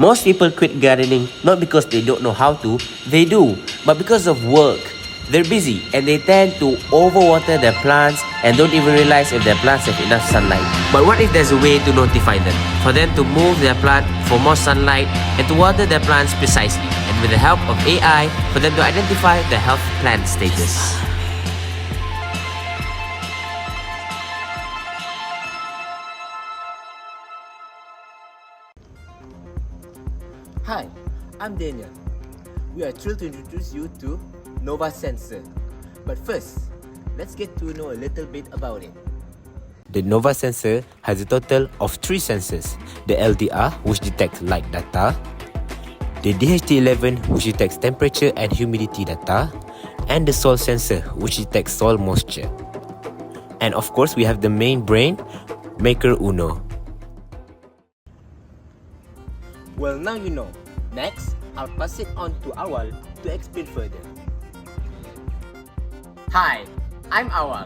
Most people quit gardening not because they don't know how to, they do, but because of work. They're busy and they tend to overwater their plants and don't even realize if their plants have enough sunlight. But what if there's a way to notify them? For them to move their plant for more sunlight and to water their plants precisely. And with the help of AI, for them to identify the health plant status. Hi, I'm Daniel. We are thrilled to introduce you to Novasensor. But first, let's get to know a little bit about it. The Novasensor has a total of 3 sensors. The LDR, which detects light data, the DHT11, which detects temperature and humidity data, and the soil sensor, which detects soil moisture. And of course, we have the main brain, Maker Uno. Well, now you know. Next, I'll pass it on to Awal to explain further. Hi, I'm Awal,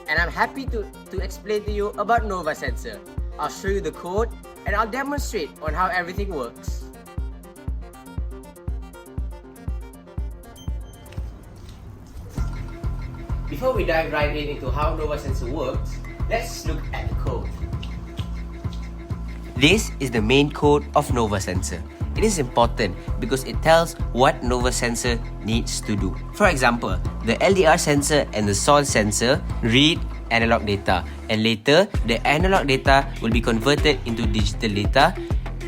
and I'm happy to explain to you about Novasensor. I'll show you the code and I'll demonstrate on how everything works. Before we dive right into how Novasensor works, let's look at the code. This is the main code of Novasensor. It is important because it tells what Novasensor needs to do. For example, the LDR sensor and the soil sensor read analog data, and later the analog data will be converted into digital data,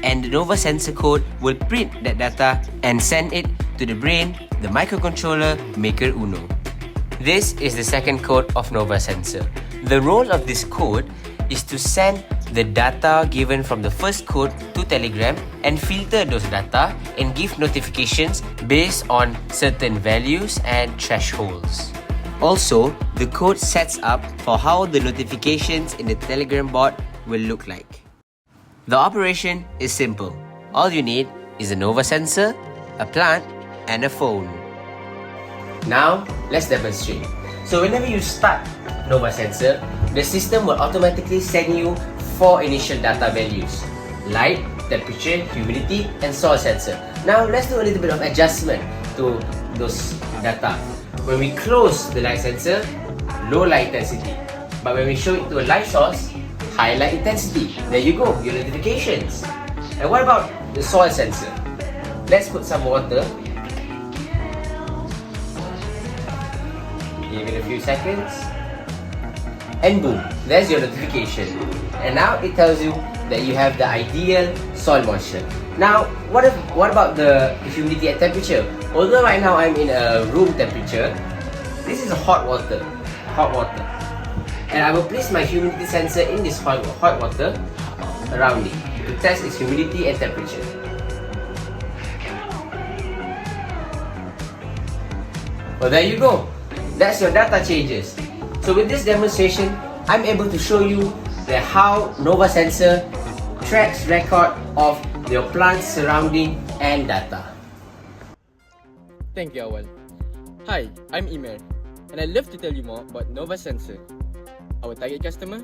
and the Novasensor code will print that data and send it to the brain, the microcontroller Maker Uno. This is the second code of Novasensor. The role of this code is to send the data given from the first code to Telegram and filter those data and give notifications based on certain values and thresholds. Also, the code sets up for how the notifications in the Telegram bot will look like. The operation is simple. All you need is a Novasensor, a plant, and a phone. Now, let's demonstrate. So whenever you start Novasensor, the system will automatically send you 4 initial data values: light, temperature, humidity, and soil sensor. Now let's do a little bit of adjustment to those data. When we close the light sensor, low light intensity. But when we show it to a light source, high light intensity. There you go, your notifications. And what about the soil sensor? Let's put some water. Give it a few seconds. And boom, there's your notification. And now it tells you that you have the ideal soil moisture. Now, what about the humidity and temperature? Although right now I'm in a room temperature, this is a hot water. And I will place my humidity sensor in this hot water around it to test its humidity and temperature. Well, there you go. That's your data changes. So with this demonstration, I'm able to show you how Novasensor tracks record of your plant's surrounding and data. Thank you, Awal. Hi, I'm Imer, and I'd love to tell you more about Novasensor, our target customer,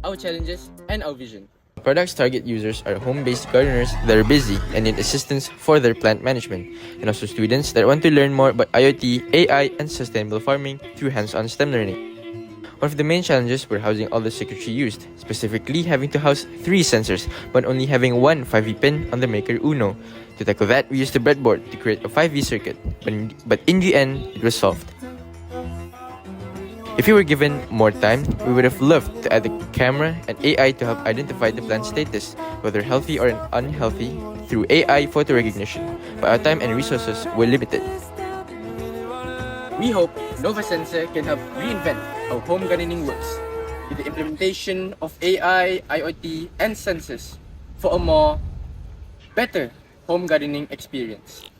our challenges, and our vision. Products target users are home-based gardeners that are busy and need assistance for their plant management, and also students that want to learn more about IoT, AI, and sustainable farming through hands-on STEM learning. One of the main challenges were housing all the circuitry used, specifically having to house 3 sensors, but only having one 5V pin on the Maker Uno. To tackle that, we used a breadboard to create a 5V circuit, but in the end, it was solved. If we were given more time, we would have loved to add the camera and AI to help identify the plant status, whether healthy or unhealthy, through AI photo recognition, but our time and resources were limited. We hope Novasensor can help reinvent how home gardening works with the implementation of AI, IoT, and sensors for a better home gardening experience.